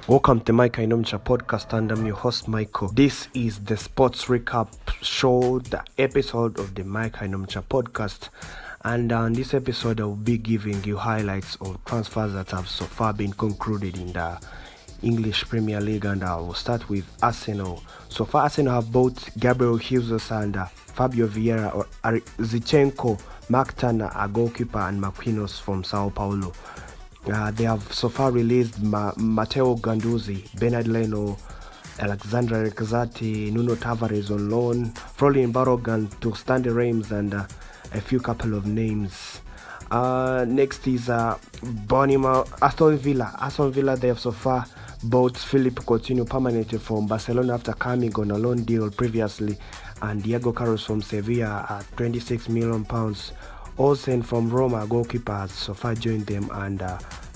Welcome to Mike Inomcha podcast, and I'm your host Michael. This is the sports recap show, the episode of the Mike Inomcha podcast. And on this episode, I will be giving you highlights of transfers that have so far been concluded in the English Premier League, and I will start with Arsenal. So far, Arsenal have bought Gabriel Jesus and Fabio Vieira, or Zichenko, Mark Turner, a goalkeeper, and Marquinhos from Sao Paulo. They have so far released Matteo Ganduzzi, Bernard Leno, Alexandre Lacazette, Nuno Tavares on loan, Florian Barrogan to Stanley Reims, and a few couple of names. Next is Bournemouth, Aston Villa. Aston Villa, they have so far bought Philippe Coutinho permanently from Barcelona after coming on a loan deal previously, and Diego Carlos from Sevilla at £26 million. Olsen from Roma, goalkeeper, has so far joined them, and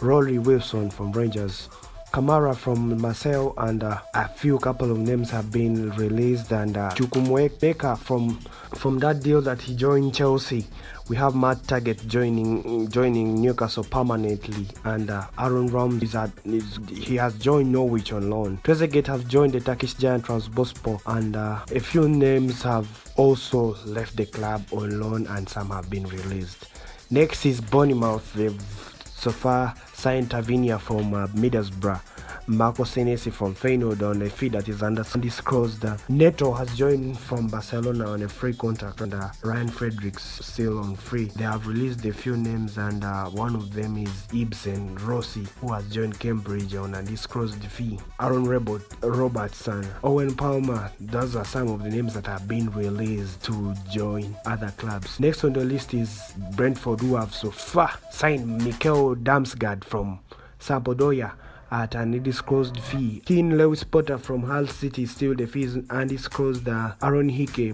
Rory Wilson from Rangers, Kamara from Marseille, and a few couple of names have been released, and Chukwuemeka from that deal that he joined Chelsea. We have Matt Target joining Newcastle permanently, and Aaron Ramsey he has joined Norwich on loan. Trezeguet has joined the Turkish giant Trabzonspor, and a few names have also left the club on loan, and some have been released. Next is Bournemouth. They've so far signed Tavernier from Middlesbrough, Marco Senesi from Feyenoord on a fee that is undisclosed. Neto has joined from Barcelona on a free contract, and Ryan Fredericks still on free. They have released a few names, and one of them is Ibsen Rossi, who has joined Cambridge on a undisclosed fee. Aaron Robertson, Owen Palmer. Those are some of the names that have been released to join other clubs. Next on the list is Brentford, who have so far signed Mikel Damsgaard from Sampdoria at an undisclosed fee. Keane Lewis Potter from Hull City, still the fees undisclosed. Aaron Hickey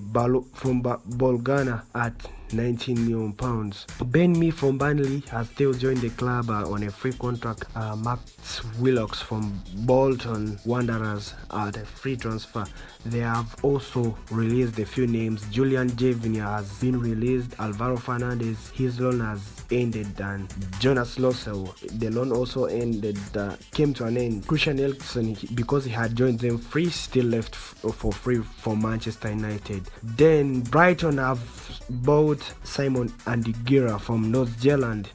from Bulgaria at £19 million. Ben Mee from Burnley has still joined the club on a free contract. Max Willox from Bolton Wanderers at a free transfer. They have also released a few names. Julian Javier has been released. Alvaro Fernandez, his loan has ended, and Jonas Lossell, the loan also ended, came to an end. Christian Eriksen, because he had joined them free, still left for free for Manchester United. Then Brighton have bought Simon Andigirra from North Zealand,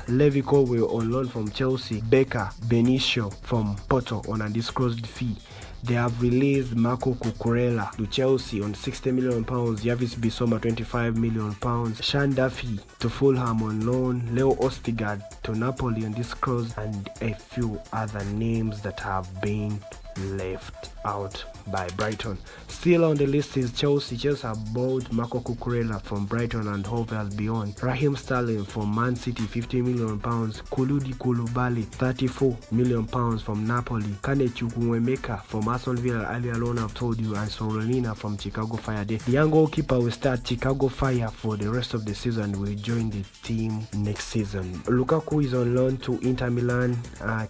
Levi Colwill on loan from Chelsea, Becker Benicio from Porto on a undisclosed fee. They have released Marco Cucurella to Chelsea on £60 million, Yavis Bissouma £25 million, Sean Duffy to Fulham on loan, Leo Ostigard to Napoli on undisclosed, and a few other names that have been left out by Brighton. Still on the list is Chelsea. Chelsea have bought Marco Cucurella from Brighton and Hove Albion, Raheem Sterling from Man City £50 million, Kuludi Koulibaly £34 million from Napoli, Kane Chukwuemeka from Aston Villa, earlier loan I've told you, and Sorolina from Chicago Fire. The young goalkeeper will start Chicago Fire for the rest of the season, will join the team next season. Lukaku is on loan to Inter Milan.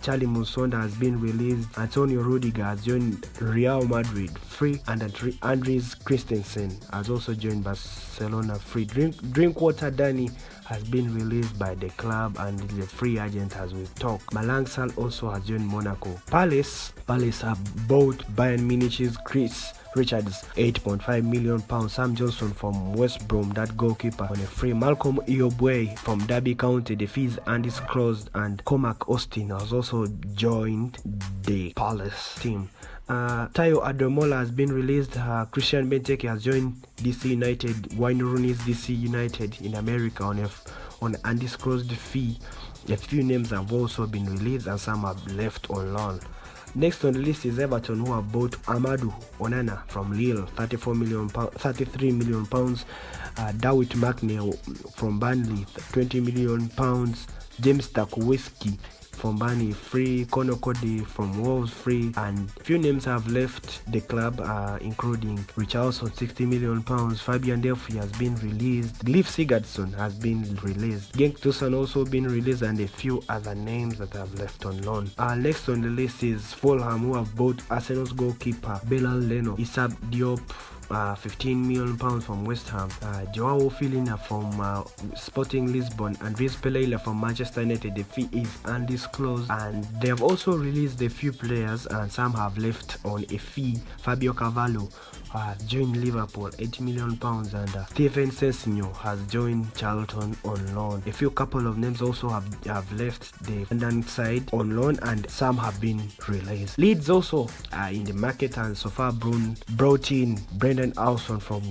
Charlie Musonda has been released. Antonio Rudiger has joined Real Madrid free, and Andres Christensen has also joined Barcelona free. Drinkwater Danny has been released by the club and is a free agent as we talk. Malang Sarr also has joined Monaco. Palace have bought Bayern Munich's Chris Richards £8.5 million, Sam Johnson from West Brom, that goalkeeper, on a free. Malcolm Iobwe from Derby County, the fees undisclosed, and Cormac Austin has also joined the Palace team. Tayo Ademola has been released. Christian Benteke has joined DC United. Wayne Rooney's DC United in America on an undisclosed fee. A few names have also been released, and some have left on loan. Next on the list is Everton, who have bought Amadou Onana from Lille, £33 million. Dawit McNeil from Burnley, £20 million. James Tarkowski from Burnley free, Conor Cody from Wolves free, and few names have left the club, including Richarlison £60 million, Fabian Delphi has been released, Glyph Sigurdsson has been released, Genk Tosun also been released, and a few other names that have left on loan. Next on the list is Fulham, who have bought Arsenal's goalkeeper Belal Leno, Issa Diop £15 million from West Ham, Joao Filina from Sporting Lisbon, and Vince Pereira from Manchester United. The fee is undisclosed, and they have also released a few players, and some have left on a fee. Fabio Carvalho joined Liverpool, £80 million, and Steven Sessegnon has joined Charlton on loan. A few couple of names also have left the London side on loan, and some have been released. Leeds also are in the market, and so far brought in Brendan Olsen from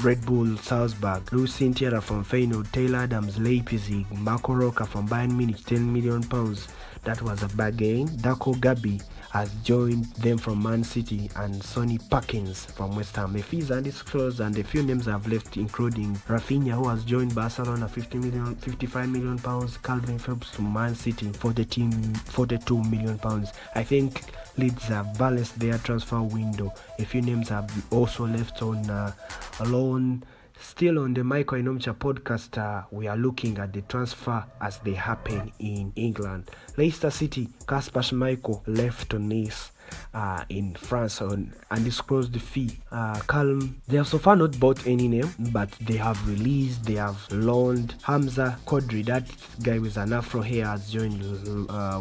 Red Bull Salzburg, Lucien Tiera from Feyenoord, Taylor Adams, Leipzig, Marco Roca from Bayern Munich, £10 million. That was a bargain. Darko Gabi has joined them from Man City, and Sonny Perkins from West Ham. The fees are undisclosed, and a few names have left, including Rafinha, who has joined Barcelona, £55 million, Calvin Phillips to Man City, £42 million. I think Leeds have balanced their transfer window. A few names have also left on loan. Still on the Michael Inomcha podcast, we are looking at the transfer as they happen in England. Leicester City, Kasper Schmeichel left to Nice in France on undisclosed the fee. They have so far not bought any name, but they have loaned Hamza Kodri. That guy with an afro hair has joined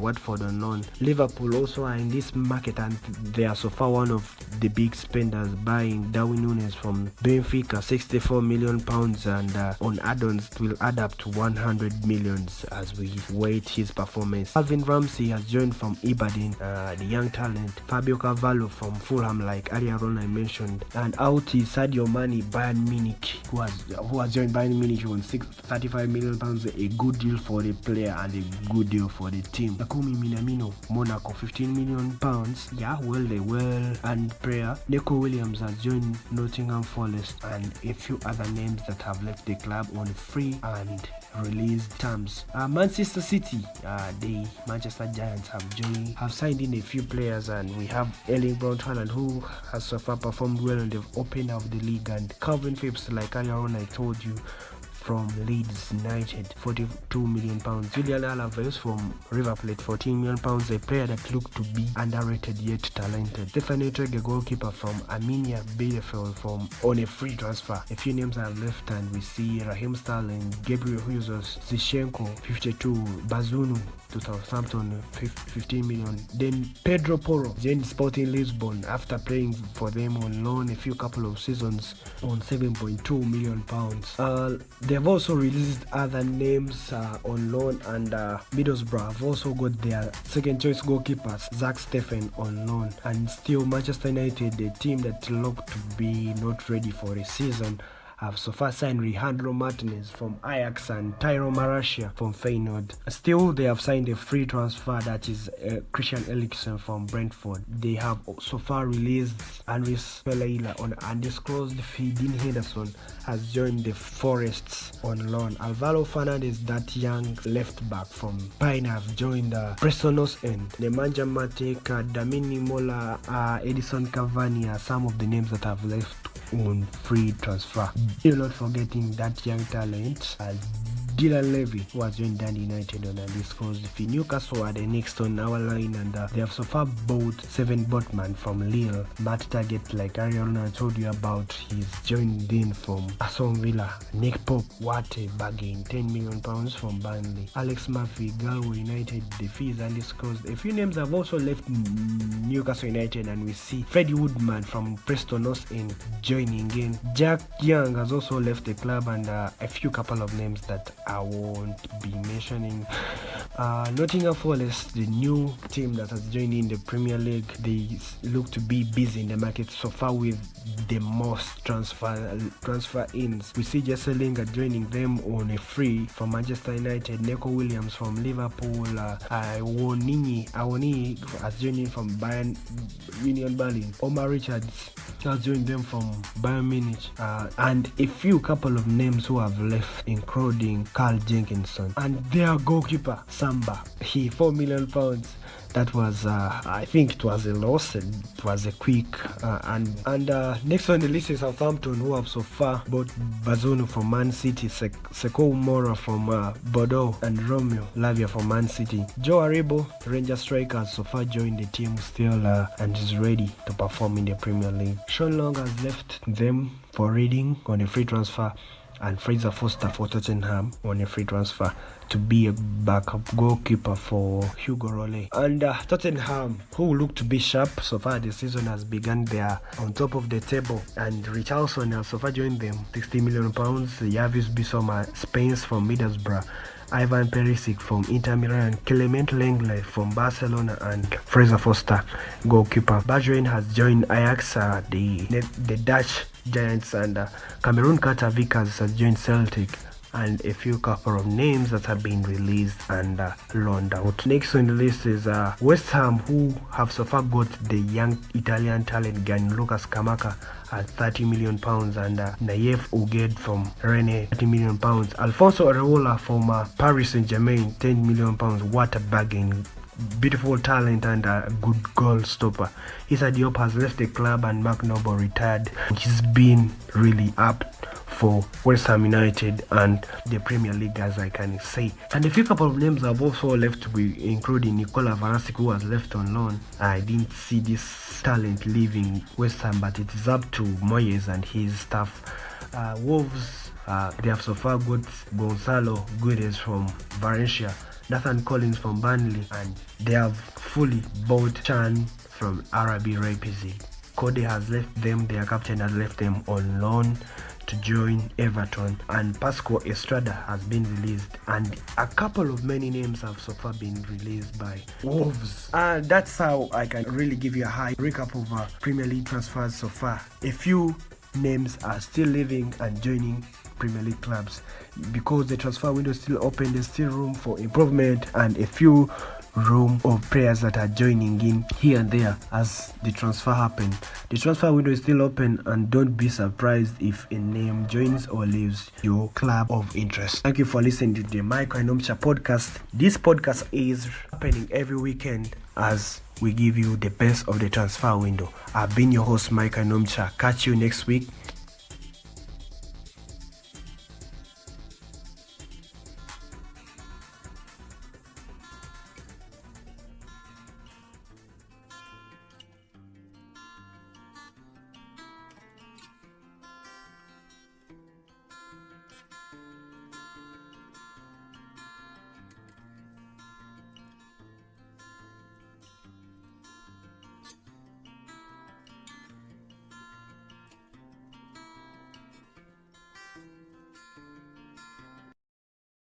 Watford on loan. Liverpool also are in this market, and they are so far one of the big spenders, buying Darwin Núñez from Benfica, £64 million, and on add-ons it will add up to 100 million as we wait his performance. Alvin Ramsey has joined from Ibadan, the young talent. Fabio Carvalho from Fulham, like earlier on I mentioned, and out is Sadio Mane, Bayern Munich, who has joined Bayern Munich on £35 million, a good deal for the player and a good deal for the team. Takumi Minamino, Monaco, £15 million. Yeah, and player. Neco Williams has joined Nottingham Forest, and a few other names that have left the club on free and released terms. Manchester City, the Manchester Giants have signed in a few players, and we have Erling Braut Haaland, who has so far performed well on the opener of the league, and Calvin Phillips, like earlier on I told you, from Leeds United, £42 million. Julian Alaves from River Plate, £14 million, a player that looked to be underrated yet talented. Stephanie Trege, goalkeeper from Arminia Bielefeld, on a free transfer. A few names are left, and we see Raheem Sterling, Gabriel Jesus, Zichenko, 52, Bazunu to Southampton, £15 million. Then Pedro Porro joined Sporting Lisbon after playing for them on loan a few couple of seasons on £7.2 million. They have also released other names on loan, and Middlesbrough have also got their second choice goalkeepers, Zach Steffen, on loan. And still Manchester United, the team that looked to be not ready for the season, have so far signed Alejandro Martinez from Ajax and Tyro Marassia from Feyenoord. Still, they have signed a free transfer, that is Christian Eriksen from Brentford. They have so far released Andres Pereira on undisclosed fee. Dean Henderson has joined the Forests on loan. Alvaro Fernandez, that young left back from Pine, have joined Preston North End. Nemanja Matic, Damini Mola, Edison Cavani are some of the names that have left on free transfer. Still not forgetting that young talent, Dylan Levy, who has joined Dundee United on undisclosed fee. Newcastle are the next on our line, and they have so far bought Seven Botman from Lille. Matt Target, like Ariana told you about, he's joined in from Aston Villa. Nick Pope, what a bargain, £10 million from Burnley. Alex Murphy, Galway United, the fee is undisclosed. A few names have also left Newcastle United, and we see Freddie Woodman from Preston North End joining in. Jack Young has also left the club, and a few couple of names that I won't be mentioning. Nottingham Forest, the new team that has joined in the Premier League, they look to be busy in the market so far with the most transfer ins. We see Jesse Lingard joining them on a free from Manchester United. Neco Williams from Liverpool. Awoniyi has joined in from Bayern Union Berlin. Omar Richards has joined them from Bayern Munich, and a few couple of names who have left, including Carl Jenkinson and their goalkeeper Samba. He £4 million. That was, I think it was a loss. And it was a quick. And next on the list is Southampton, who have so far bought Bazunu from Man City, Sekou Mora from Bordeaux, and Romeo Lavia from Man City. Joe Aribo, Ranger striker, has so far joined the team still and is ready to perform in the Premier League. Sean Long has left them for Reading on a free transfer, and Fraser Foster for Tottenham on a free transfer to be a backup goalkeeper for Hugo Role. And Tottenham, who look to be sharp so far the season has begun, they are on top of the table, and Richarlison has so far joined them, £60 million. Yavis Bissoma Spence from Middlesbrough, Ivan Perisic from Inter Milan, Clement Lenglet from Barcelona, and Fraser Foster, goalkeeper. Bergwijn has joined Ajax, the Dutch Giants, and Cameroon Carter Vickers has joined Celtic, and a few couple of names that have been released and loaned out. Next on the list is West Ham, who have so far got the young Italian talent Gianluca Scamacca at £30 million, and Nayef Ouged from Rennes, £30 million. Alfonso Areola from Paris Saint-Germain, £10 million. What a bargain. Beautiful talent and a good goal stopper. Issa Diop has left the club and Mark Noble retired. He's been really up for West Ham United and the Premier League, as I can say. And a few couple of names have also left to be, including Nicola Varasic, who has left on loan. I didn't see this talent leaving West Ham, but it is up to Moyes and his staff. Wolves, they have so far got Gonzalo Guedes from Valencia, Nathan Collins from Burnley, and they have fully bought Chan from RB Leipzig. Code has left them, their captain has left them on loan to join Everton, and Pascal Estrada has been released, and a couple of many names have so far been released by Wolves. That's how I can really give you a high recap of Premier League transfers so far. A few names are still leaving and joining Premier League clubs because the transfer window is still open. There's still room for improvement, and a few room of players that are joining in here and there as the transfer happen. The transfer window is still open, and don't be surprised if a name joins or leaves your club of interest. Thank you for listening to the Mike Inomcha podcast. This podcast is happening every weekend as we give you the best of the transfer window. I've been your host, Mike Inomcha. Catch you next week.